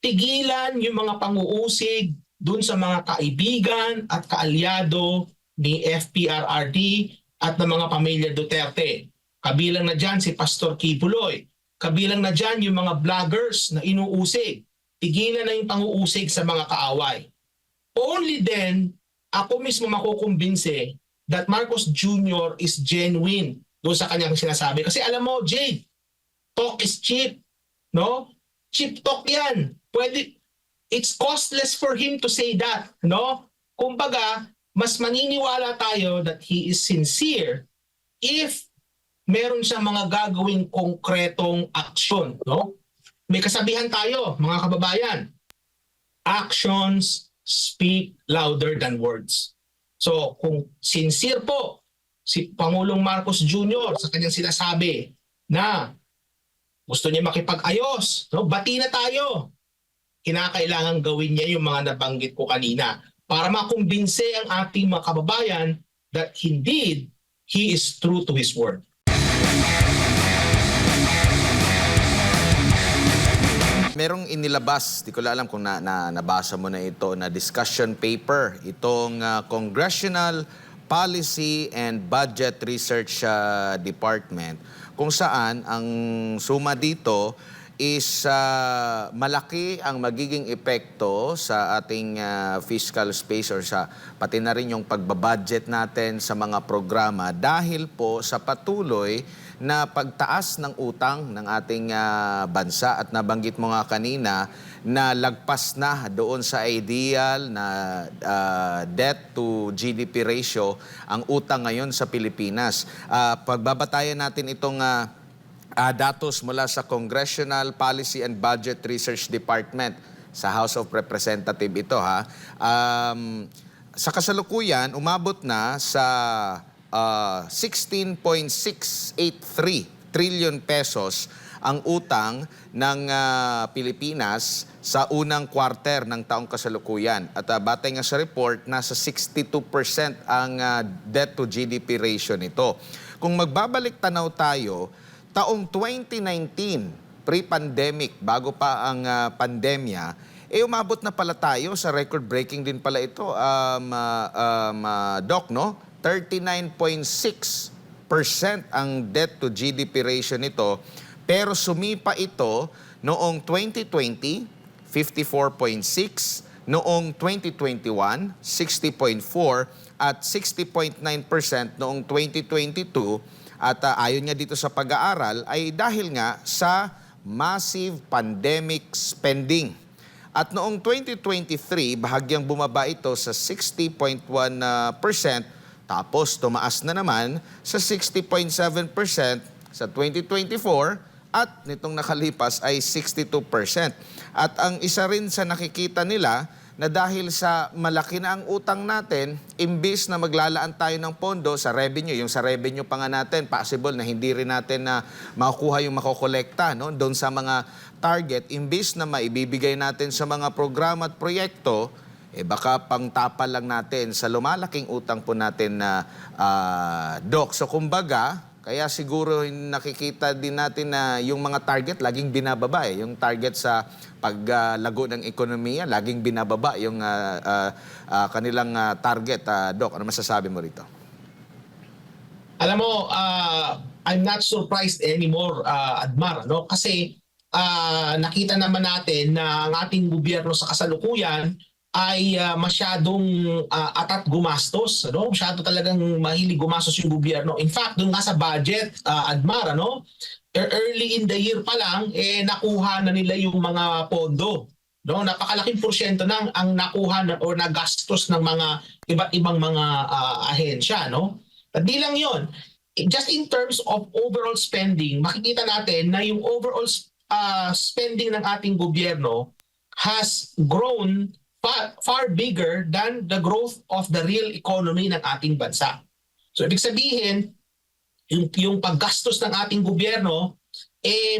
tigilan yung mga pang-uusig dun sa mga kaibigan at kaalyado ni FPRRD at ng mga pamilya Duterte. Kabilang na dyan si Pastor Kibuloy. Kabilang na dyan yung mga vloggers na inuusig. Tigilan na yung pang-uusig sa mga kaaway. Only then, ako mismo makukumbinse that Marcos Jr. is genuine doon sa kanyang sinasabi. Kasi alam mo, Jade, talk is cheap. No? Cheap talk yan. Pwede, it's costless for him to say that. No? Kumbaga, mas maniniwala tayo that he is sincere if meron siyang mga gagawing konkretong aksyon. No? May kasabihan tayo, mga kababayan. Actions speak louder than words. So kung sincere po si Pangulong Marcos Jr. sa kanyang sinasabi na gusto niya makipag-ayos, no? Bati na tayo. Kinakailangan gawin niya yung mga nabanggit ko kanina para makumbinse ang ating mga kababayan that indeed he is true to his word. Merong inilabas, di ko alam kung nabasa mo na ito, na discussion paper, itong Congressional Policy and Budget Research Department, kung saan ang suma dito is malaki ang magiging epekto sa ating fiscal space or sa pati na rin yung pagbabudget natin sa mga programa dahil po sa patuloy na pagtaas ng utang ng ating bansa at nabanggit mo nga kanina na lagpas na doon sa ideal na debt to GDP ratio ang utang ngayon sa Pilipinas. Pagbabatayan natin itong datos mula sa Congressional Policy and Budget Research Department sa House of Representatives ito ha. Sa kasalukuyan, umabot na sa 16.683 trillion pesos ang utang ng Pilipinas sa unang quarter ng taong kasalukuyan. At batay nga sa report, nasa 62% ang debt to GDP ratio nito. Kung magbabalik tanaw tayo, taong 2019, pre-pandemic, bago pa ang pandemya, umabot na pala tayo sa record-breaking din pala ito, Doc, no? 39.6% ang debt to GDP ratio nito, pero sumipa ito noong 2020, 54.6%, noong 2021, 60.4%, at 60.9% noong 2022. At ayon nga dito sa pag-aaral ay dahil nga sa massive pandemic spending. At noong 2023, bahagyang bumaba ito sa 60.1%, tapos tumaas na naman sa 60.7% sa 2024 at nitong nakalipas ay 62%. At ang isa rin sa nakikita nila na dahil sa malaki na ang utang natin, imbis na maglalaan tayo ng pondo sa revenue, yung sa revenue pa nga natin, possible na hindi rin natin na makukuha yung makokolekta no? Doon sa mga target, imbis na maibibigay natin sa mga programa at proyekto, baka pangtapal lang natin sa lumalaking utang po natin na Doc. So kumbaga, kaya siguro nakikita din natin na yung mga target laging binababa. Yung target sa paglago ng ekonomiya, laging binababa yung kanilang target. Doc, ano masasabi mo rito? Alam mo, I'm not surprised anymore, Admar. No? Kasi nakita naman natin na ang ating gobyerno sa kasalukuyan ay masyadong atat gumastos, ano? Masyado talagang mahilig gumastos yung gobyerno. In fact, doon nga sa budget, Admar, ano? Early in the year pa lang, nakuha na nila yung mga pondo. No? Napakalaking porsyento nang ang nakuha o nagastos ng mga iba't ibang mga ahensya. No? At di lang yun. Just in terms of overall spending, makikita natin na yung overall spending ng ating gobyerno has grown far bigger than the growth of the real economy ng ating bansa. So ibig sabihin, yung paggastos ng ating gobyerno,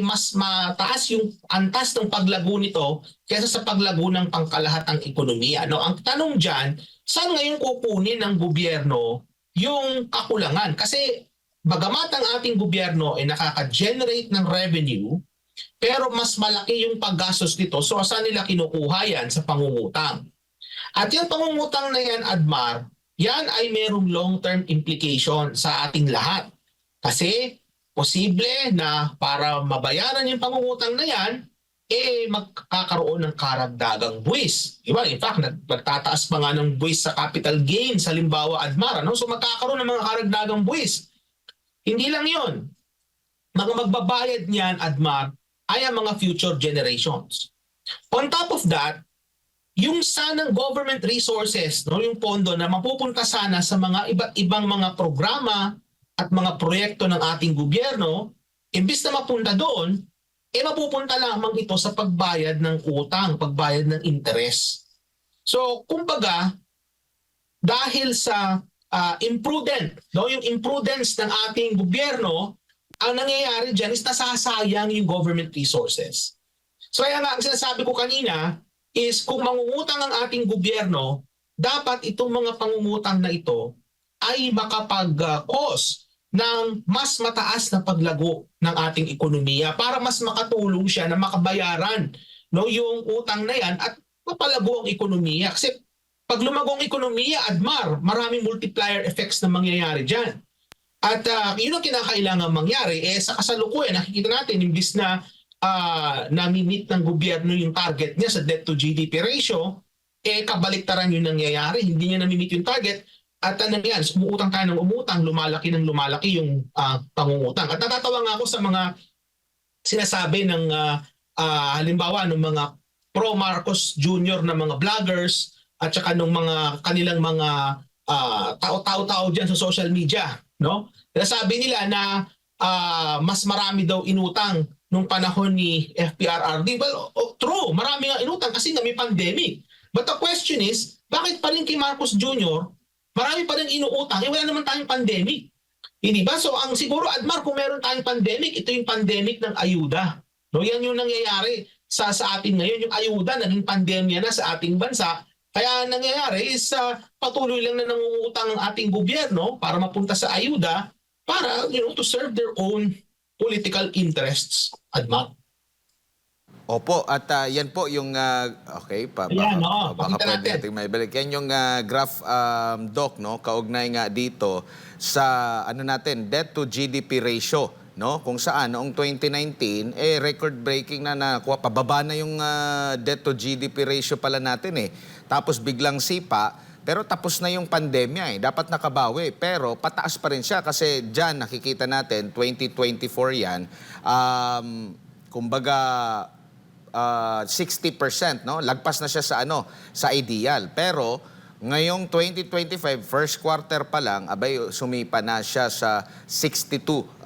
mas mataas yung antas ng paglago nito kaysa sa paglago ng pangkalahatang ekonomiya. No? Ang tanong dyan, saan ngayon kukunin ng gobyerno yung kakulangan? Kasi bagamat ang ating gobyerno ay nakaka-generate ng revenue, Pero mas malaki yung paggastos nito. So saan nila kinukuha yan? Sa pangungutang. At yung pangungutang na yan, Admar, yan ay merong long-term implication sa ating lahat. Kasi posible na para mabayaran yung pangungutang na yan, magkakaroon ng karagdagang buwis. Diba? In fact, nagtataas pa nga ng buwis sa capital gains, halimbawa, Admar. Ano? So magkakaroon ng mga karagdagang buwis. Hindi lang yon. Mga magbabayad niyan, Admar, ay ang mga future generations. On top of that, yung sanang government resources, no, yung pondo na mapupunta sana sa mga iba't ibang mga programa at mga proyekto ng ating gobyerno, imbis na mapunta doon, mapupunta lamang ito sa pagbayad ng utang, pagbayad ng interest. So, kumbaga, dahil sa imprudent, no, yung imprudence ng ating gobyerno, ang nangyayari dyan is nasasayang yung government resources. So kaya nga, ang sinasabi ko kanina is kung mangungutang ang ating gobyerno, dapat itong mga pangungutang na ito ay makapag-cause ng mas mataas na paglago ng ating ekonomiya para mas makatulong siya na makabayaran, no, yung utang na yan at mapalago ang ekonomiya. Kasi pag lumago ang ekonomiya, Admar, maraming multiplier effects na mangyayari dyan. At yun ang kinakailangan mangyari. Sa kasalukuyan, nakikita natin, imbis na nami-meet ng gobyerno yung target niya sa debt to GDP ratio, kabaliktaran yung nangyayari. Hindi niya nami-meet yung target. At ano yan, umuutang tayo ng umutang, lumalaki ng lumalaki yung pangungutang. At natatawa nga ako sa mga sinasabi ng halimbawa ng mga pro-Marcos Jr. na mga vloggers at saka ng mga kanilang mga tao-tao dyan sa social media. No? Sinasabi nila na mas marami daw inutang nung panahon ni FPRRD. Well, true, marami nga inutang kasi nga may pandemic. But the question is, bakit pa rin kay Marcos Jr., marami pa rin inuutang, wala naman tayong pandemic. Hindi ba? So ang siguro, Admar, kung meron tayong pandemic, ito yung pandemic ng ayuda. No, yan yung nangyayari sa atin ngayon. Yung ayuda, naging pandemya na sa ating bansa. Kaya nangyayari is patuloy lang na nangungutang ang ating gobyerno para mapunta sa ayuda para to serve their own political interests, Admar. Opo, at yan po yung, okay, Ayan, baka pakita pwede natin. natin maibalik. Yan yung graph, Doc, no? Kaugnay nga dito sa, ano natin, debt to GDP ratio, no? Kung saan, noong 2019, record-breaking na nakuha. Pababa na yung debt to GDP ratio pala natin, eh. Tapos biglang sipa, pero tapos na yung pandemya, eh. Dapat nakabawi. Pero pataas pa rin siya kasi dyan, nakikita natin, 2024 yan, kumbaga, 60%, no? Lagpas na siya sa sa ideal. Pero ngayong 2025 first quarter pa lang, abay sumipa na siya sa 62%.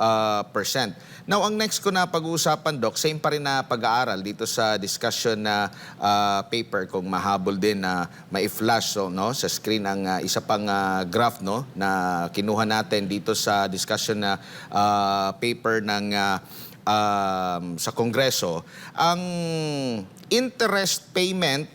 Now, ang next ko na pag-uusapan, Doc, same pa rin na pag-aaral dito sa discussion na paper, kung mahabol din na mai-flash no, sa screen ang isa pang graph, no, na kinuha natin dito sa discussion na paper ng sa Kongreso. Ang interest payment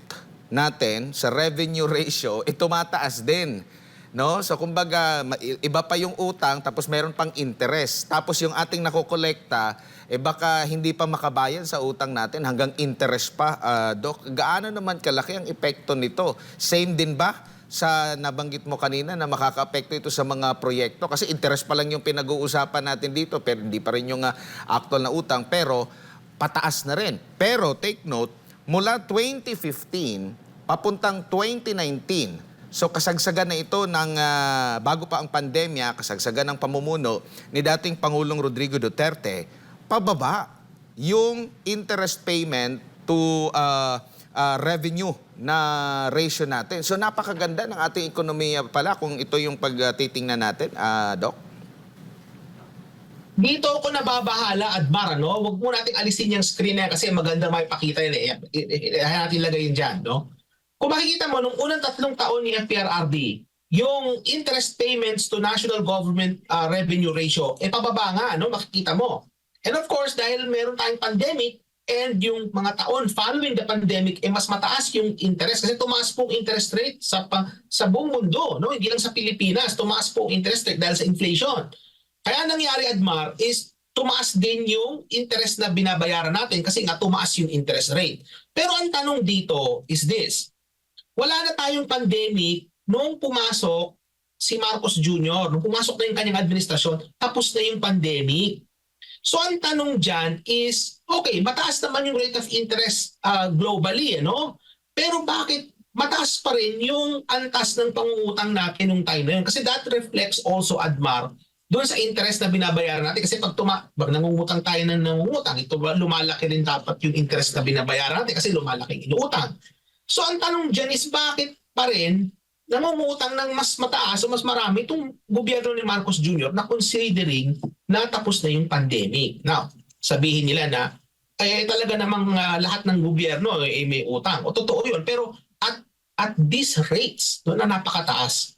natin sa revenue ratio, tumataas din. No? So kumbaga, iba pa yung utang, tapos meron pang interest. Tapos yung ating nakokolekta, baka hindi pa makabayan sa utang natin, hanggang interest pa. Doc, gaano naman kalaki ang epekto nito? Same din ba sa nabanggit mo kanina na makaka-apekto ito sa mga proyekto? Kasi interest pa lang yung pinag-uusapan natin dito, pero hindi pa rin yung actual na utang, pero pataas na rin. Pero take note, mula 2015 papuntang 2019, so kasagsagan na ito ng bago pa ang pandemya, kasagsagan ng pamumuno ni dating Pangulong Rodrigo Duterte, pababa yung interest payment to revenue na ratio natin. So napakaganda ng ating ekonomiya pala kung ito yung pagtitingnan natin, Doc. Dito ako nababahala, Admar, no? Huwag mo nating alisin yung screen na yan kasi magandang makipakita yun. Natin lagay yun dyan, no? Kung makikita mo, nung unang 3 taon ni FPRRD, yung interest payments to national government revenue ratio, pababa nga, no? Makikita mo. And of course, dahil meron tayong pandemic, and yung mga taon following the pandemic, mas mataas yung interest. Kasi tumaas po ang interest rate sa buong mundo, no? Hindi lang sa Pilipinas, tumaas po ang interest rate dahil sa inflation. Kaya nangyari, Admar, is tumaas din yung interest na binabayaran natin kasi nga tumaas yung interest rate. Pero ang tanong dito is this, wala na tayong pandemic noong pumasok si Marcos Jr., nung pumasok na yung kanyang administrasyon, tapos na yung pandemic. So ang tanong dyan is, okay, mataas naman yung rate of interest globally, ano? Pero bakit mataas pa rin yung antas ng pangungutang natin nung time na yun? Kasi that reflects also, Admar, doon sa interest na binabayaran natin. Kasi pag nangungutang tayo ng nangungutang, ito lumalaki rin dapat yung interest na binabayaran natin kasi lumalaki yung inuutang. So ang tanong dyan is bakit pa rin nangungutang ng mas mataas o mas marami itong gobyerno ni Marcos Jr. na considering na tapos na yung pandemic. Now, sabihin nila na talaga namang lahat ng gobyerno may utang. O totoo yun. Pero at these rates na napakataas,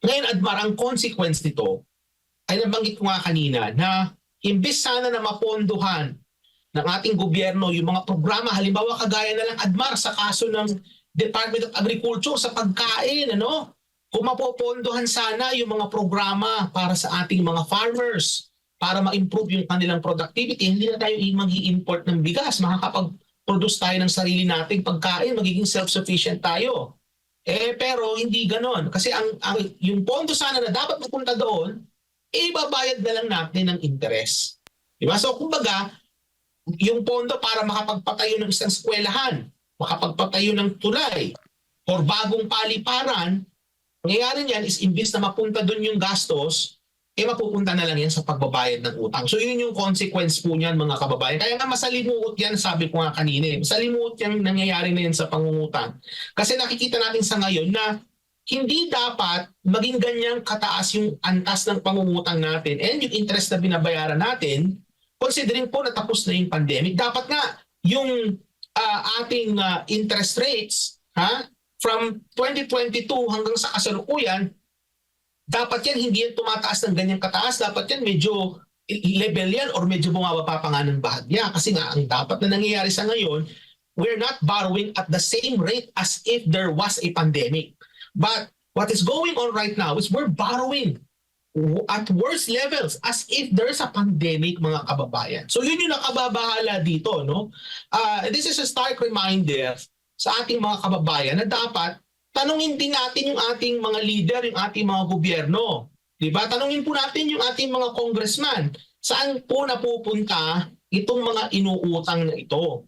ngayon, Admar, ang consequence nito ay nabanggit ko nga kanina na imbes sana na mapondohan ng ating gobyerno yung mga programa, halimbawa kagaya na lang, Admar, sa kaso ng Department of Agriculture sa pagkain, ano? Kung mapopondohan sana yung mga programa para sa ating mga farmers, para ma-improve yung kanilang productivity, hindi na tayo mag-i-import ng bigas, makakapag-produce tayo ng sarili nating pagkain, magiging self-sufficient tayo. Pero hindi ganon. Kasi yung pondo sana na dapat mapunta doon, ibabayad na lang natin ng interest. Diba? So kumbaga, yung pondo para makapagpatayo ng isang eskwelahan, makapagpatayo ng tulay, or bagong paliparan, nangyayari niyan is imbis na mapunta doon yung gastos, mapupunta na lang yan sa pagbabayad ng utang. So yun yung consequence po niyan, mga kababayan. Kaya nga masalimuot yan, sabi ko nga kanina. Masalimuot yan nangyayari na yan sa pangungutang. Kasi nakikita natin sa ngayon na hindi dapat maging ganyang kataas yung antas ng pangungutang natin and yung interest na binabayaran natin, considering po na tapos na yung pandemic. Dapat nga yung ating interest rates from 2022 hanggang sa kasalukuyan, dapat yan hindi yan tumataas ng ganyang kataas. Dapat yan medyo level yan or medyo bumababa pa nga ng bahagya. Kasi nga ang dapat na nangyayari sa ngayon, we're not borrowing at the same rate as if there was a pandemic. But what is going on right now is we're borrowing at worse levels as if there's a pandemic, mga kababayan. So yun yung nakababahala dito, no? This is a stark reminder sa ating mga kababayan na dapat tanungin din natin yung ating mga leader, yung ating mga gobyerno. Diba? Tanungin po natin yung ating mga congressman. Saan po napupunta itong mga inuutang na ito?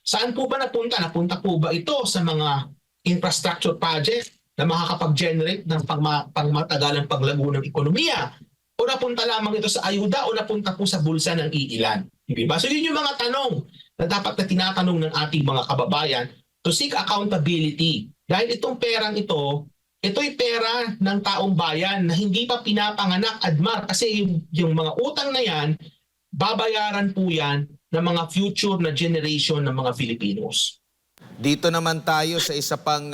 Saan po ba napunta? Napunta po ba ito sa mga infrastructure project na makakapag-generate ng pangmatagalang paglago ng ekonomiya? O napunta lamang ito sa ayuda o napunta po sa bulsa ng iilan? Diba? So yun yung mga tanong na dapat na tinatanong ng ating mga kababayan to seek accountability. Dahil itong perang ito'y pera ng taong bayan na hindi pa pinapanganak, Admar, kasi yung mga utang na yan, babayaran po yan ng mga future na generation ng mga Filipinos. Dito naman tayo sa isa pang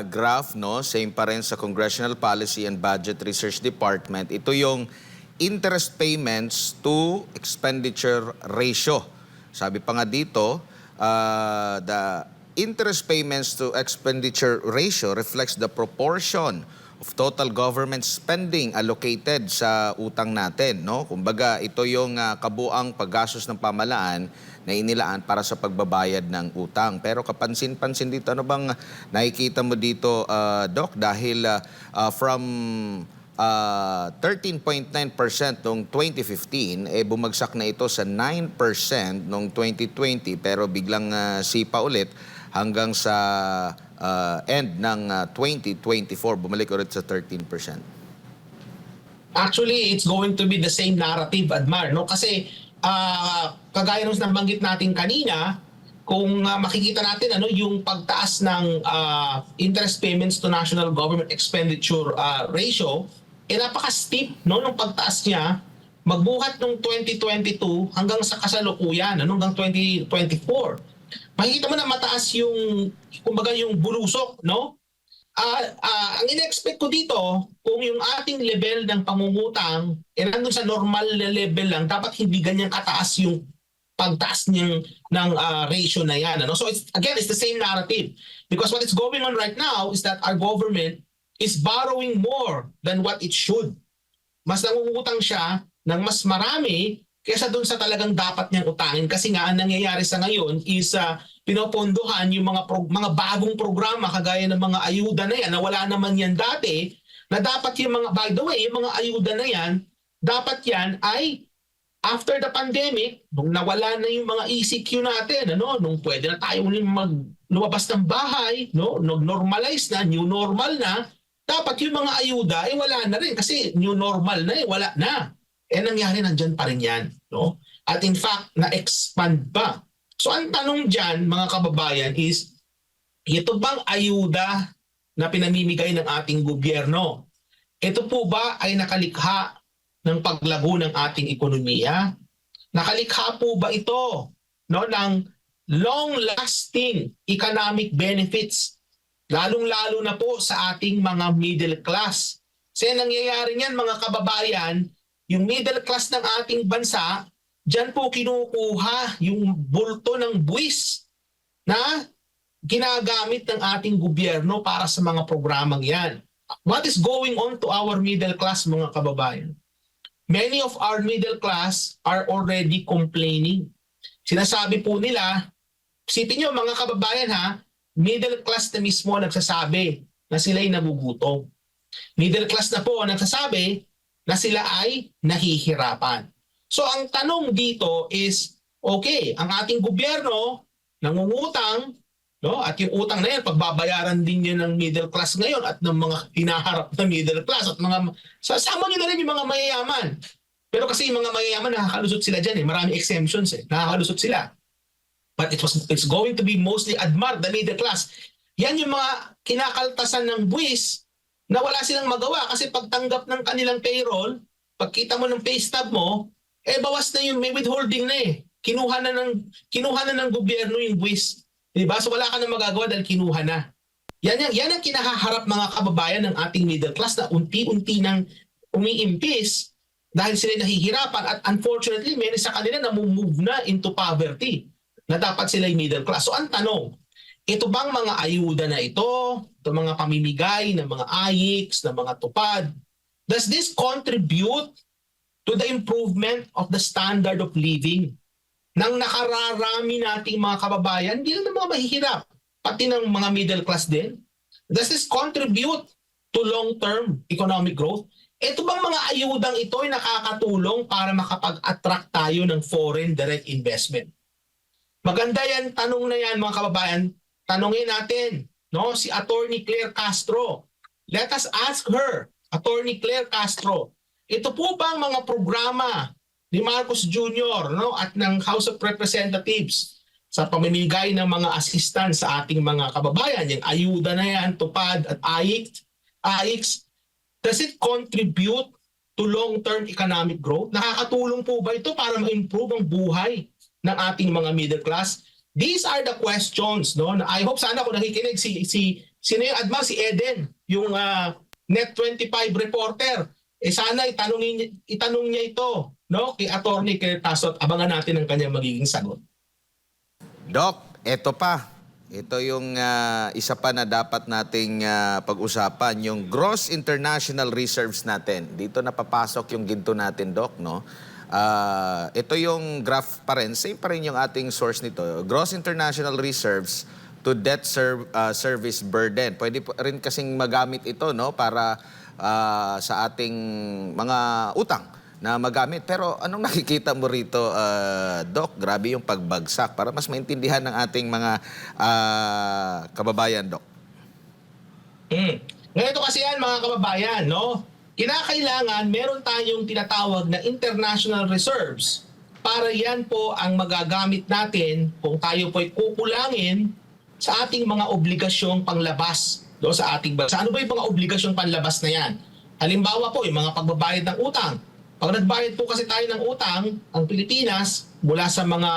graph, no? Same pa rin sa Congressional Policy and Budget Research Department. Ito yung interest payments to expenditure ratio. Sabi pa nga dito, the interest payments to expenditure ratio reflects the proportion of total government spending allocated sa utang natin, no? Kumbaga, ito yung kabuang paggastos ng pamahalaan na inilaan para sa pagbabayad ng utang. Pero kapansin-pansin dito, ano bang nakikita mo dito, Doc? Dahil from 13.9% noong 2015, bumagsak na ito sa 9% noong 2020, pero biglang sipa ulit hanggang sa end ng 2024, bumalik ulit sa 13%. Actually, it's going to be the same narrative, Admar, no? Kasi kagaya nung nabanggit natin kanina, kung makikita natin yung pagtaas ng interest payments to national government expenditure ratio, napaka-steep, no, nung pagtaas niya, magbuhat nung 2022 hanggang sa kasalukuyan, hanggang 2024. Makikita mo na mataas yung, kumbaga yung bulusok, no? Ang in-expect ko dito, kung yung ating level ng pangungutang nandun sa normal level lang, dapat hindi ganyan kataas yung pagtaas ng ratio na yan. So it's the same narrative. Because what is going on right now is that our government is borrowing more than what it should. Mas nangungutang siya ng mas marami kaysa doon sa talagang dapat niyang utangin. Kasi nga ang nangyayari sa ngayon is pinopondohan yung mga bagong programa kagaya ng mga ayuda na yan na wala naman yan dati, na dapat yung mga, by the way, yung mga ayuda na yan, dapat yan ay after the pandemic, nung nawala na yung mga ECQ natin, nung pwede na tayo ulit lumabas ng bahay, nung normalize na, new normal na, dapat yung mga ayuda ay wala na rin kasi new normal na wala na. Nangyari nandyan pa rin yan. No? At in fact, na-expand pa. So ang tanong dyan, mga kababayan, is ito bang ayuda na pinamimigay ng ating gobyerno, ito po ba ay nakalikha ng paglago ng ating ekonomiya? Nakalikha po ba ito ng long-lasting economic benefits, lalong-lalo na po sa ating mga middle class? Kasi nangyayari niyan, mga kababayan, yung middle class ng ating bansa, dyan po kinukuha yung bulto ng buwis na ginagamit ng ating gobyerno para sa mga programang yan. What is going on to our middle class, mga kababayan? Many of our middle class are already complaining. Sinasabi po nila, isipin nyo mga kababayan middle class na mismo nagsasabi na sila'y nagugutom. Middle class na po nagsasabi na sila ay nahihirapan. So ang tanong dito is, okay, ang ating gobyerno nangungutang, at yung utang na yan, pagbabayaran din yun ng middle class ngayon at ng mga hinaharap na middle class at mga, sasama nyo na rin yung mga mayayaman. Pero kasi yung mga mayayaman, nakakalusot sila dyan Maraming exemptions nakakalusot sila. But it's going to be mostly ADMAR, the middle class. Yan yung mga kinakaltasan ng buwis na wala silang magawa kasi pagtanggap ng kanilang payroll, pagkita mo ng pay stub mo, bawas na yung may withholding na Kinuha na ng gobyerno yung buwis. Diba? So wala ka na magagawa dahil kinuha na. Yan ang kinahaharap mga kababayan ng ating middle class na unti-unti nang umiimpis dahil sila nahihirapan at unfortunately many sa kanila namumove na into poverty na dapat sila yung middle class. So ang tanong, ito bang mga ayuda na ito mga pamimigay ng mga AIX, ng mga tupad, does this contribute to the improvement of the standard of living ng nakararami nating mga kababayan, hindi lang ng mga mahihirap, pati ng mga middle class din? Does this contribute to long-term economic growth? Ito bang mga ayudang ito ay nakakatulong para makapag-attract tayo ng foreign direct investment? Maganda yan, tanong na yan mga kababayan. Tanungin natin si Attorney Claire Castro. Let us ask her, Attorney Claire Castro, ito po bang mga programa ni Marcos Jr. At ng House of Representatives sa pamimigay ng mga assistance sa ating mga kababayan, yung ayuda na yan, tupad at AIX, does it contribute to long-term economic growth? Nakakatulong po ba ito para ma-improve ang buhay ng ating mga middle class? These are the questions. Na I hope sana kung nakikinig sino yung ADMAR? Si Eden, yung Net25 reporter. Sana itanong niya ito kay Attorney Claire Castro at abangan natin ang kanyang magiging sagot. Doc, eto pa. Ito yung isa pa na dapat nating pag-usapan, yung gross international reserves natin. Dito napapasok yung ginto natin, Doc, ito yung graph pa rin, same pa rin yung ating source nito. Gross international reserves to debt service burden. Pwede rin kasing magamit ito para sa ating mga utang na magamit. Pero anong nakikita mo rito, Doc? Grabe yung pagbagsak para mas maintindihan ng ating mga kababayan, Doc. Ganito kasi yan mga kababayan, kinakailangan meron tayong tinatawag na international reserves para yan po ang magagamit natin kung tayo po ay kukulangin sa ating mga obligasyong panglabas sa ating bansa. Ano ba yung mga obligasyong panlabas na yan? Halimbawa po, yung mga pagbabayad ng utang. Pag nagbayad po kasi tayo ng utang, ang Pilipinas, mula sa mga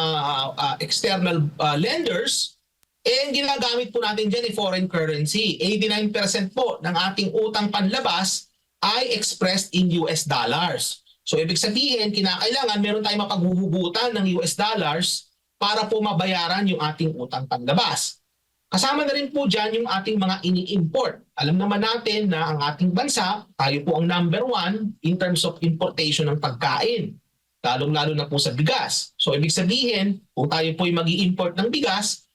external lenders, ginagamit po natin dyan foreign currency. 89% po ng ating utang panlabas ay expressed in US dollars. So ibig sabihin, kinakailangan meron tayong mapaghuhugutan ng US dollars para po mabayaran yung ating utang panlabas. Kasama na rin po dyan yung ating mga ini-import. Alam naman natin na ang ating bansa, tayo po ang number 1 in terms of importation ng pagkain. lalong-lalo na po sa bigas. So ibig sabihin, kung tayo po ay mag-i-import ng bigas,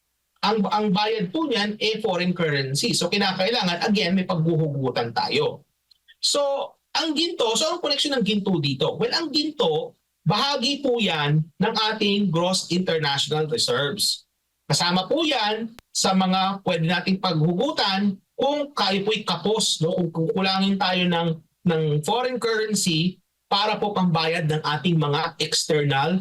ang bayad po niyan foreign currency. So kinakailangan, again, may paghuhugutan tayo. So ang ginto, so ang connection ng ginto dito? Well, ang ginto, bahagi po yan ng ating gross international reserves. Kasama po yan sa mga pwede nating paghugutan kung kayo po'y kapos, no? Kung kukulangin tayo ng foreign currency para po pambayad ng ating mga external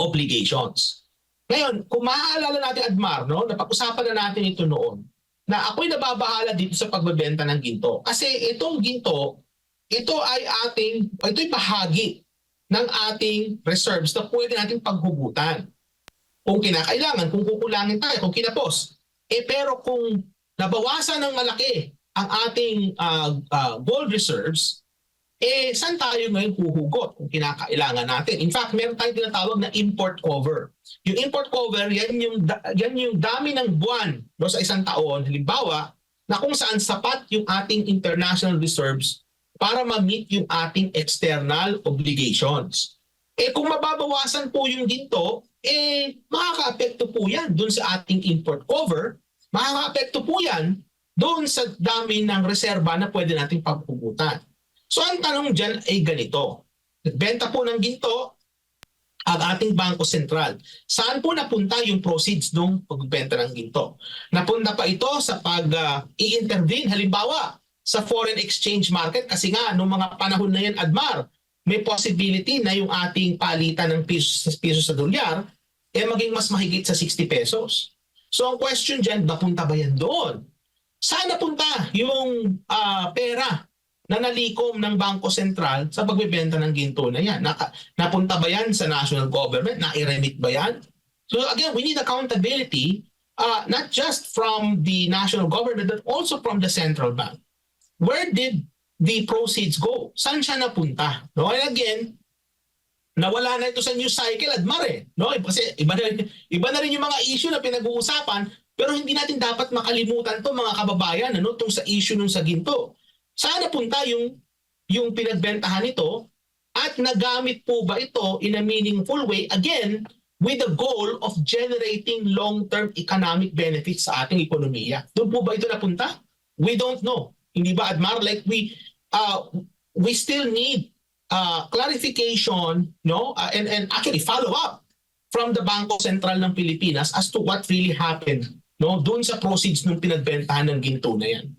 obligations. Ngayon, kung maaalala natin, Admar, no, napag-usapan na natin ito noon, na ako'y nababahala dito sa pagbebenta ng ginto. Kasi itong ginto, ito'y bahagi ng ating reserves na pwede nating paghugutan. Kung kinakailangan, kung kukulangin tayo, kung kinapos. Pero kung nabawasan ng malaki ang ating gold reserves, saan tayo ngayon huhugot kung kinakailangan natin? In fact, meron tayong tinatawag na import cover. Yung import cover, yan yung dami ng buwan, no, sa isang taon, halimbawa, na kung saan sapat yung ating international reserves para ma-meet yung ating external obligations. Kung mababawasan po yung ginto, makaka-apekto po yan dun sa ating import cover, makaka-apekto po yan doon sa dami ng reserba na pwede nating pagpugutan. So ang tanong dyan ay ganito. Nagbenta po ng ginto ang ating Bangko Sentral. Saan po napunta yung proceeds ng pagbenta ng ginto? Napunta pa ito sa pag-i-intervene, halimbawa, sa foreign exchange market kasi nga noong mga panahon na yan, Admar, may possibility na yung ating palitan ng piso sa dolyar maging mas mahigit sa 60 pesos. So ang question dyan, napunta ba yan doon? Saan napunta yung pera na nalikom ng Bangko Sentral sa pagbebenta ng ginto na yan? Napunta ba yan sa national government? Nai-remit ba yan? So again, we need accountability not just from the national government but also from the central bank. Where did the proceeds go? Saan siya napunta? No? And again, nawala na ito sa news cycle, Admar no? Kasi iba na rin yung mga issue na pinag-uusapan, pero hindi natin dapat makalimutan to mga kababayan, ano, tong sa issue nung sa ginto. Saan napunta yung pinagbentahan nito at nagamit po ba ito in a meaningful way, again, with the goal of generating long-term economic benefits sa ating ekonomiya? Doon po ba ito napunta? We don't know. Hindi ba, Admar? Like we still need clarification, no, and actually follow up from the Bangko Sentral ng Pilipinas as to what really happened, no, doon sa proceeds ng pinagbentahan ng ginto na yan.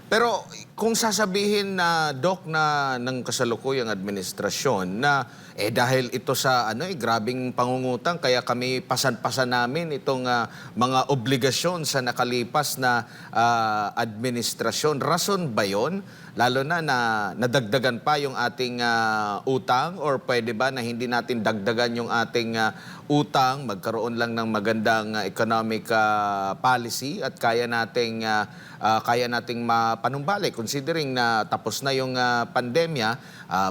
Pero kung sasabihin na Doc na ng kasalukuyang administrasyon na dahil ito sa grabing pangungutang kaya kami pasan-pasan namin itong mga obligasyon sa nakalipas na administrasyon, rason ba 'yon? Lalo na nadagdagan pa yung ating utang, or pwede ba na hindi natin dagdagan yung ating utang, magkaroon lang ng magandang economic policy at kaya nating mapanumbalik considering na tapos na yung pandemya,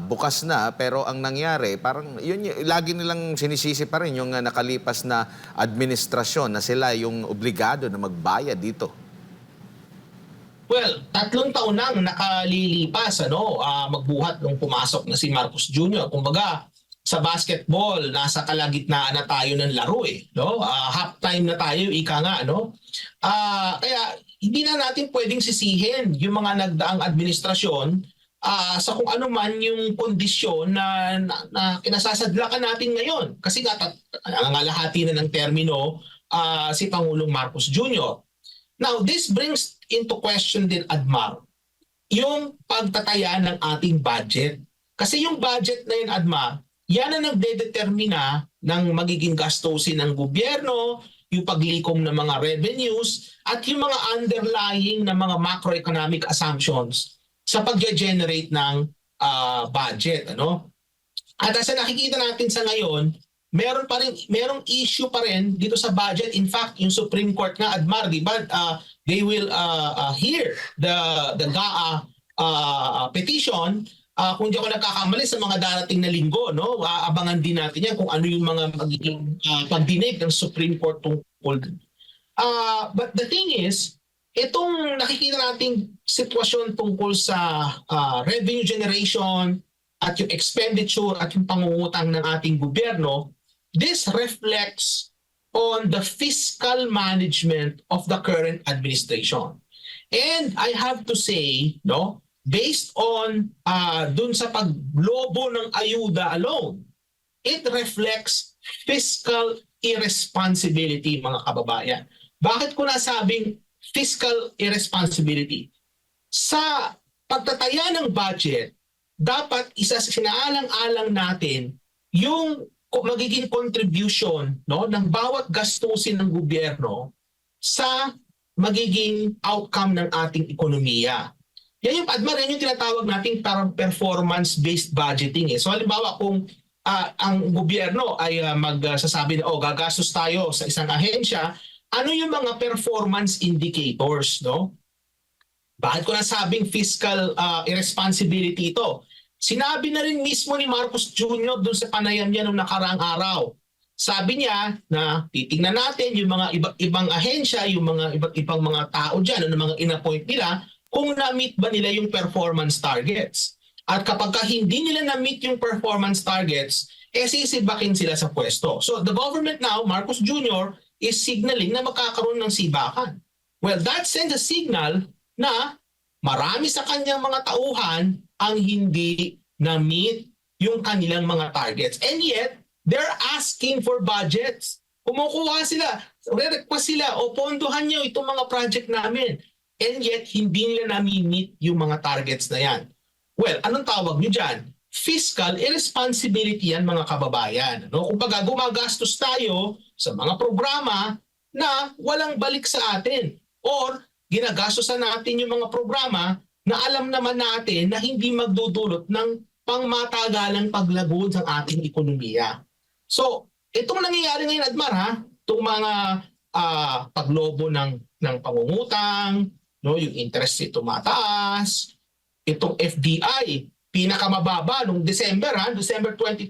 bukas na, pero ang nangyari parang yun lagi nilang sinisisi pa rin yung nakalipas na administrasyon na sila yung obligado na magbayad dito. Well, 3 taon nang nakalilipas, magbuhat nung pumasok na si Marcos Jr. Kumbaga, sa basketball, nasa kalagitnaan na tayo ng laro no? Half-time na tayo, ika nga, no? Kaya hindi na natin pwedeng sisihin yung mga nagdaang administrasyon sa kung ano man yung kondisyon na kinasasadlakan natin ngayon. Kasi nangangalahati na ng termino si Pangulong Marcos Jr. Now, this brings into question din, Admar, yung pagtataya ng ating budget. Kasi yung budget na yun, Admar, yan ang nagdedetermina ng magiging gastusin ng gobyerno, yung paglikom ng mga revenues, at yung mga underlying na mga macroeconomic assumptions sa pag-generate ng budget. At sa nakikita natin sa ngayon, merong issue pa rin dito sa budget. In fact, yung Supreme Court nga, Admar, di ba, they will hear the GAA petition. Kung di ako nagkakamali sa mga darating na linggo, no, abangan din natin yan kung ano yung mga magiging pagdinig ng Supreme Court tungkol. But the thing is, itong nakikita nating sitwasyon tungkol sa revenue generation, at yung expenditure at yung pangungutang ng ating gobyerno, this reflects on the fiscal management of the current administration. And I have to say, no, based on dun sa paglobo ng ayuda alone, it reflects fiscal irresponsibility, mga kababayan. Bakit ko nasabing fiscal irresponsibility? Sa pagtataya ng budget, dapat sinaalang-alang natin yung magiging contribution, no, ng bawat gastusin ng gobyerno sa magiging outcome ng ating ekonomiya. Yan yung, Admar, yan yung tinatawag nating parang performance-based budgeting. So halimbawa kung ang gobyerno ay magsasabi na gagastos tayo sa isang ahensya, ano yung mga performance indicators, no? Bakit ko nasabing fiscal irresponsibility ito? Sinabi na rin mismo ni Marcos Jr. doon sa panayam niya noong nakaraang araw. Sabi niya na titingnan natin yung mga ibang ahensya, yung mga iba't ibang mga tao dyan, ano mga inappoint nila, kung na-meet ba nila yung performance targets. At kapag hindi nila na-meet yung performance targets, sisibakin sila sa pwesto. So the government now, Marcos Jr., is signaling na magkakaroon ng sibakan. Well, that sends a signal na marami sa kanyang mga tauhan ang hindi na-meet yung kanilang mga targets. And yet, they're asking for budgets. Kumukuha sila, re-request sila, o pondohan nyo itong mga project namin. And yet, hindi nila na-meet yung mga targets na yan. Well, anong tawag nyo dyan? Fiscal irresponsibility yan, mga kababayan. No? Kung baga, gumagastos tayo sa mga programa na walang balik sa atin. Or ginagastosan natin yung mga programa na alam naman natin na hindi magdudulot ng pangmatagalang paglagod ng ating ekonomiya. So, itong nangyayari ngayon, Admar, itong mga paglobo ng pangungutang, no, yung interest rate tumataas, itong FDI, pinakamababa noong December 2024,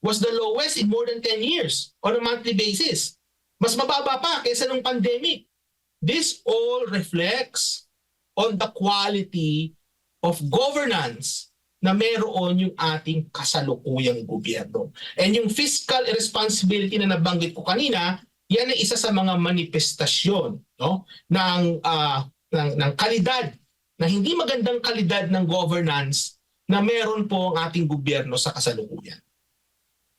was the lowest in more than 10 years on a monthly basis. Mas mababa pa kaysa nung pandemic. This all reflects on the quality of governance na meron yung ating kasalukuyang gobyerno. And yung fiscal irresponsibility na nabanggit ko kanina, yan ay isa sa mga manifestasyon, no, ng kalidad, na hindi magandang kalidad ng governance na meron po ang ating gobyerno sa kasalukuyan.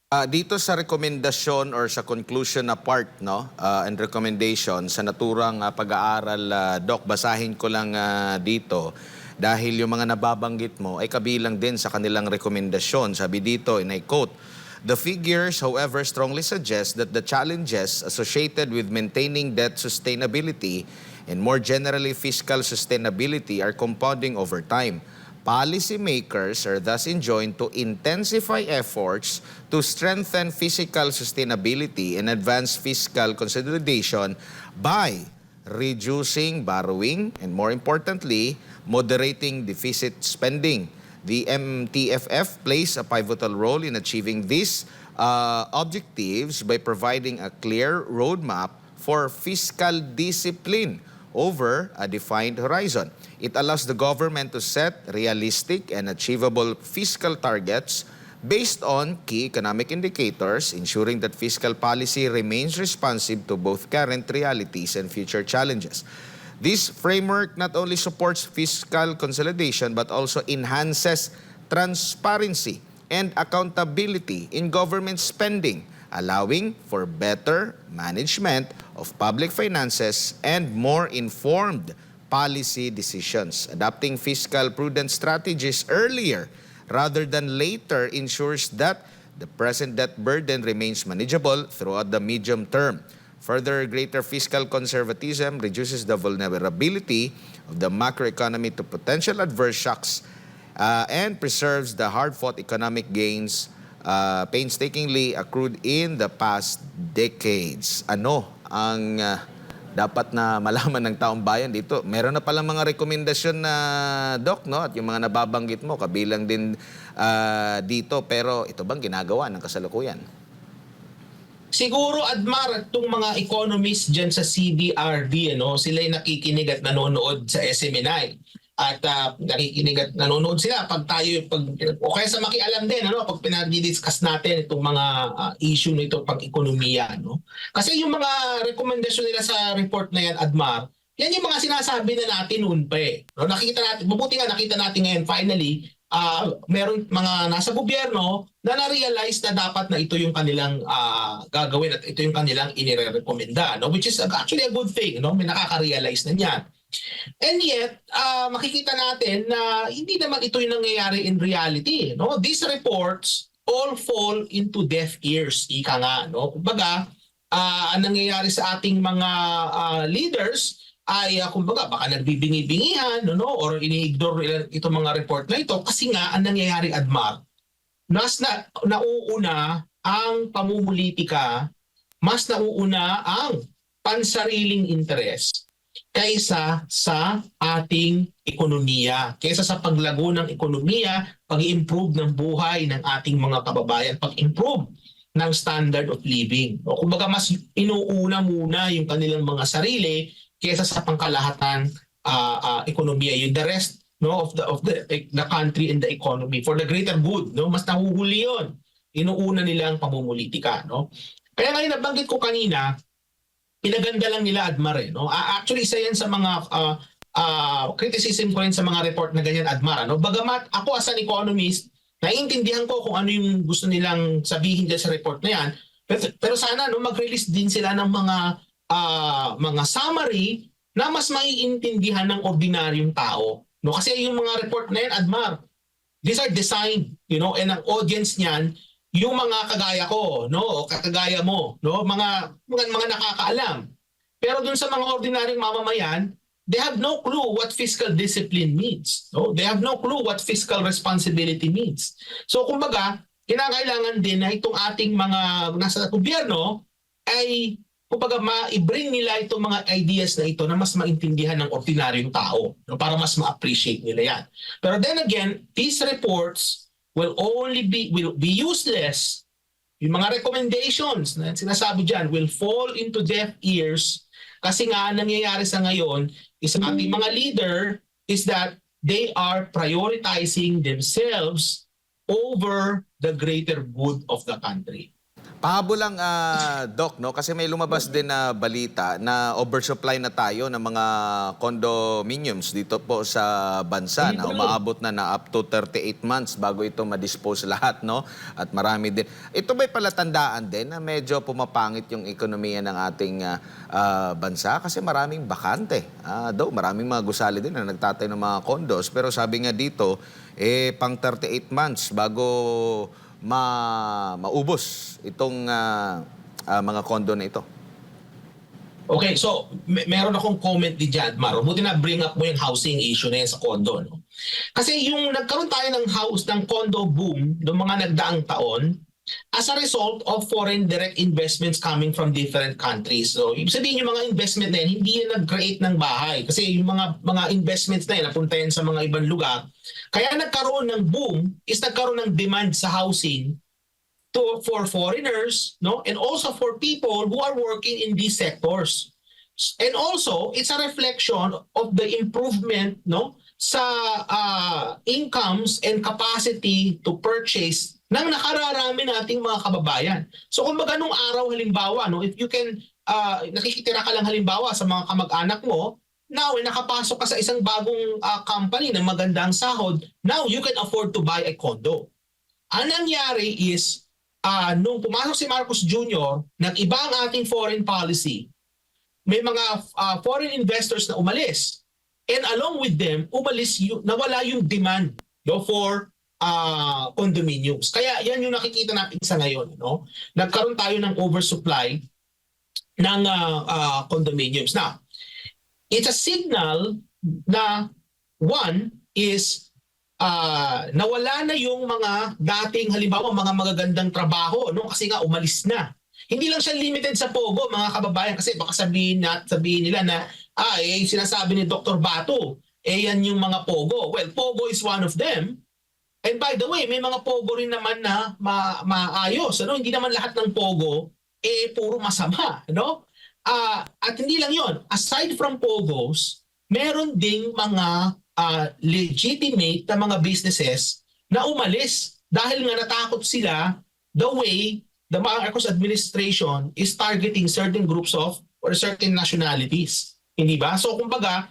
Dito sa rekomendasyon or sa conclusion na part, no, and recommendation sa naturang pag-aaral, Doc, basahin ko lang dito dahil yung mga nababanggit mo ay kabilang din sa kanilang rekomendasyon. Sabi dito, and I quote, "The figures, however, strongly suggest that the challenges associated with maintaining debt sustainability and more generally fiscal sustainability are compounding over time. Policymakers are thus enjoined to intensify efforts to strengthen fiscal sustainability and advance fiscal consolidation by reducing borrowing and, more importantly, moderating deficit spending. The MTFF plays a pivotal role in achieving these objectives by providing a clear roadmap for fiscal discipline over a defined horizon. It allows the government to set realistic and achievable fiscal targets based on key economic indicators, ensuring that fiscal policy remains responsive to both current realities and future challenges. This framework not only supports fiscal consolidation but also enhances transparency and accountability in government spending, allowing for better management of public finances and more informed policy decisions. Adopting fiscal prudent strategies earlier rather than later ensures that the present debt burden remains manageable throughout the medium term. Further, greater fiscal conservatism reduces the vulnerability of the macroeconomy to potential adverse shocks and preserves the hard-fought economic gains painstakingly accrued in the past decades. Ano ang dapat na malaman ng taong bayan dito? Meron na palang mga rekomendasyon na, Doc, no? At yung mga nababanggit mo, kabilang din dito. Pero ito bang ginagawa ng kasalukuyan? Siguro, Admar, itong mga economists dyan sa CBRD, sila'y nakikinig at nanonood sa SMNI. at nakikinig at nanonood sila pag o kaya sa makialam din pag pinag-discuss natin itong mga issue nito pang ekonomiya, no? Kasi yung mga rekomendasyon nila sa report na yan, Admar, yan yung mga sinasabi na natin noon pa eh. No, nakita natin, mabuti nga nakita natin ngayon finally, meron mga nasa gobyerno na na-realize na dapat na ito yung kanilang gagawin at ito yung kanilang inirekomenda, no? Which is actually a good thing, no? May nakaka-realize na niyan. And yet, makikita natin na hindi naman ito yung nangyayari in reality, no? These reports all fall into deaf ears, ika nga, no? Kumbaga, ang nangyayari sa ating mga leaders ay kumbaga baka nagbibingi-bingihan or ini-ignore itong mga report na ito kasi nga ang nangyayari, Admar, nauuna ang pamumulitika, mas nauuna ang pansariling interes kaysa sa ating ekonomiya, kaysa sa paglago ng ekonomiya, pag-improve ng buhay ng ating mga kababayan, pag-improve ng standard of living. O kumbaga mas inuuna muna yung kanilang mga sarili kaysa sa pangkalahatan ekonomiya, yung the rest of the country and the economy for the greater good, no? Mas nahuhuli yon, inuuna nila ang pamumulitika, no? Kaya ngayon nabanggit ko kanina, pinaganda lang nila, Admar, no? Actually isa yan sa mga criticism ko rin sa mga report na ganyan, Admar, no? Bagamat ako as an economist, naiintindihan ko kung ano yung gusto nilang sabihin dyan sa report na yan, pero sana mag-release din sila ng mga summary na mas maiintindihan ng ordinaryong tao, no? Kasi yung mga report na yan, Admar, these are designed, and ang audience niyan yung mga kagaya ko, no, o kagaya mo, no, mga nakakaalam. Pero dun sa mga ordinaryong mamamayan, they have no clue what fiscal discipline means, no? They have no clue what fiscal responsibility means. So kumbaga, kinakailangan din na itong ating mga nasa gobyerno ay kumbaga ma-bring nila itong mga ideas na ito na mas maintindihan ng ordinaryong tao, no, para mas ma-appreciate nila yan. Pero then again, these reports will be useless. Yung mga recommendations na sinasabi diyan will fall into deaf ears kasi nga nangyayari sa ngayon is ating mga leader is that they are prioritizing themselves over the greater good of the country. Pahabol lang, Doc, no? Kasi may lumabas din na balita na oversupply na tayo ng mga condominiums dito po sa bansa na umaabot na up to 38 months bago ito ma-dispose lahat, no? At marami din. Ito ba'y palatandaan din na medyo pumapangit yung ekonomiya ng ating bansa kasi maraming bakante. Though maraming mga gusali din na nagtatayo ng mga condos, pero sabi nga dito, pang 38 months bago maubos itong mga kondo na ito. Okay, so meron akong comment din dyan, Maro. Buti na bring up mo yung housing issue na yan sa condo, no? Kasi yung nagkaroon tayo ng condo boom noong mga nagdaang taon as a result of foreign direct investments coming from different countries. So, ibig sabihin yung mga investment na yan, hindi yan nag-create ng bahay. Kasi yung mga investments na yan, napunta yan sa mga ibang lugar. Kaya nagkaroon ng boom is nagkaroon ng demand sa housing for foreigners, no, and also for people who are working in these sectors. And also, it's a reflection of the improvement, no, sa incomes and capacity to purchase ng nakararami nating mga kababayan. So kumbaga nung araw halimbawa, no, if you can nakikitira ka lang halimbawa sa mga kamag-anak mo, now nakapasok ka sa isang bagong company na magandang sahod, now you can afford to buy a condo. Ang nangyari is nung pumasok si Marcos Jr., nag-iba ang ating foreign policy. May mga foreign investors na umalis. And along with them, nawala yung demand, no, for condominiums. Kaya yan yung nakikita natin sa ngayon, no? Nagkaroon tayo ng oversupply ng condominiums. Now, it's a signal na one is nawala na yung mga dating halimbawa mga magagandang trabaho, no, kasi nga umalis na. Hindi lang siya limited sa Pogo, mga kababayan, kasi baka sabihin nila na sinasabi ni Dr. Bato, yan yung mga Pogo. Well, Pogo is one of them. And by the way, may mga Pogo rin naman na maayos, ano? Hindi naman lahat ng Pogo puro masama, no? At hindi lang 'yon. Aside from Pogos, meron ding mga legitimate na mga businesses na umalis dahil nga natakot sila the way the Marcos administration is targeting certain groups of or certain nationalities. Hindi ba? So kumbaga,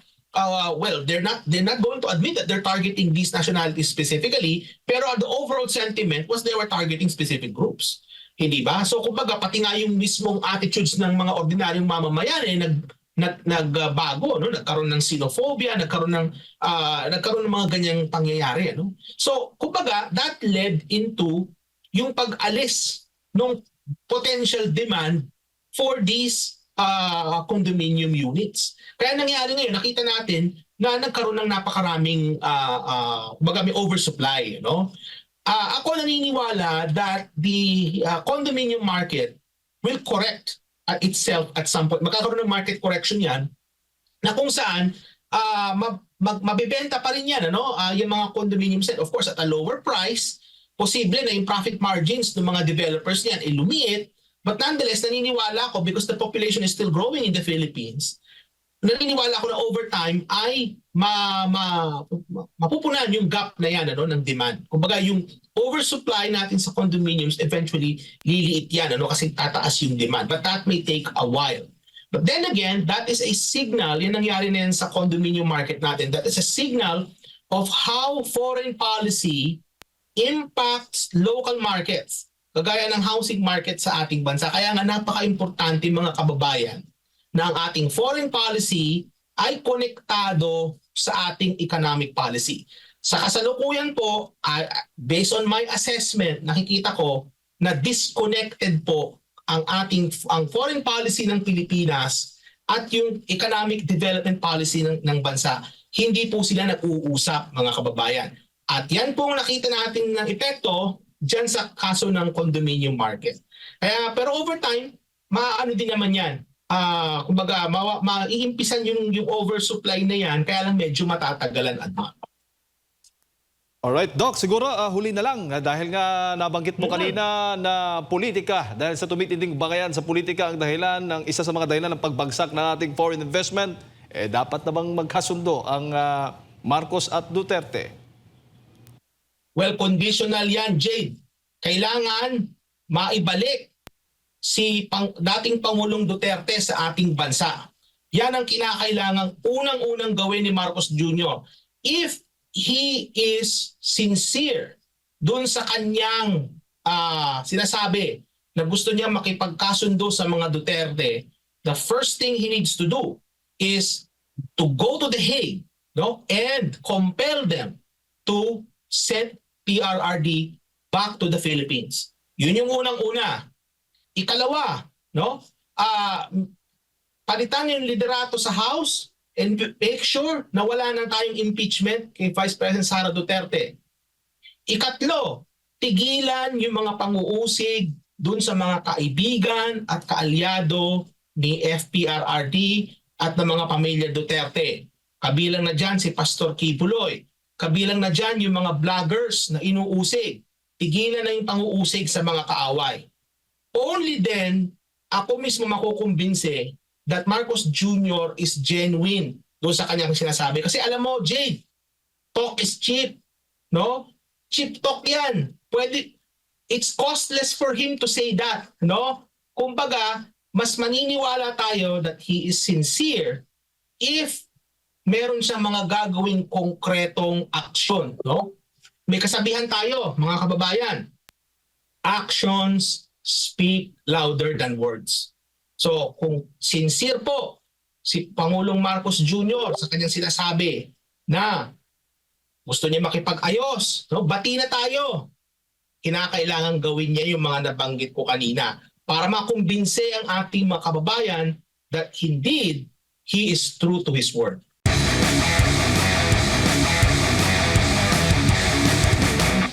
well, they're not going to admit that they're targeting these nationalities specifically, pero the overall sentiment was they were targeting specific groups. Hindi ba? So kumbaga pati nga yung mismong attitudes ng mga ordinaryong mamamayan nagbago, no? Nagkaroon ng xenophobia, nagkaroon ng mga ganyang pangyayari, no? So kumbaga that led into yung pag-alis ng potential demand for these condominium units. Kaya nangyari ngayon, nakita natin na nagkaroon ng napakaraming may oversupply, no? Ako naniniwala that the condominium market will correct itself at some point. Magkakaroon ng market correction yan na kung saan mabibenta pa rin yan, ano? Yung mga condominium set, of course, at a lower price. Posible na yung profit margins ng mga developers niyan ay lumiit. But nonetheless, naniniwala ko because the population is still growing in the Philippines, naniniwala ko na over time ay mapupunan yung gap na yan, ano, ng demand. Kumbaga yung oversupply natin sa condominiums eventually liliit yan, ano, kasi tataas yung demand. But that may take a while. But then again, that is a signal, yung nangyari na yan sa condominium market natin, that is a signal of how foreign policy impacts local markets, kagaya ng housing market sa ating bansa. Kaya nga napaka-importante mga kababayan na ang ating foreign policy ay konektado sa ating economic policy. Sa kasalukuyan po, based on my assessment, nakikita ko na disconnected po ang foreign policy ng Pilipinas at yung economic development policy ng bansa. Hindi po sila nag-uusap, mga kababayan. At yan po ang nakita natin ng epekto dyan sa kaso ng condominium market. Pero over time, maano din naman yan. Kumbaga, maiimpisan yung oversupply na yan, kaya lang medyo matatagalan. Alright, Doc, siguro huli na lang dahil nga nabanggit mo kanina na politika, dahil sa tumitinding bagayan sa politika ang dahilan ng isa sa mga dahilan ng pagbagsak ng ating foreign investment, dapat namang magkasundo ang Marcos at Duterte. Well, conditional yan, Jade. Kailangan maibalik si dating Pangulong Duterte sa ating bansa. Yan ang kinakailangang unang-unang gawin ni Marcos Jr. If he is sincere dun sa kanyang sinasabi na gusto niya makipagkasundo sa mga Duterte, the first thing he needs to do is to go to The Hague, no, and compel them to send PRRD back to the Philippines. Yun yung unang-una. Ikalawa, no? Palitan yung liderato sa House and make sure na wala na tayong impeachment kay Vice President Sara Duterte. Ikatlo, tigilan yung mga pang-uusig dun sa mga kaibigan at kaalyado ni FPRRD at ng mga pamilya Duterte. Kabilang na dyan si Pastor Kibuloy. Kabilang na dyan yung mga vloggers na inuusig. Tigilan na yung pang-uusig sa mga kaaway. Only then, ako mismo makukumbinse that Marcos Jr. is genuine doon sa kanyang sinasabi. Kasi alam mo, Jade, talk is cheap. No? Cheap talk yan. Pwede, it's costless for him to say that. No? Kumbaga, mas maniniwala tayo that he is sincere if meron siyang mga gagawing konkretong aksyon, no? May kasabihan tayo, mga kababayan. Actions speak louder than words. So, kung sincere po si Pangulong Marcos Jr. sa kanyang sinasabi na gusto niya makipag-ayos, no? Bati na tayo. Kinakailangan gawin niya yung mga nabanggit ko kanina para makumbinse ang ating mga kababayan that indeed he is true to his word.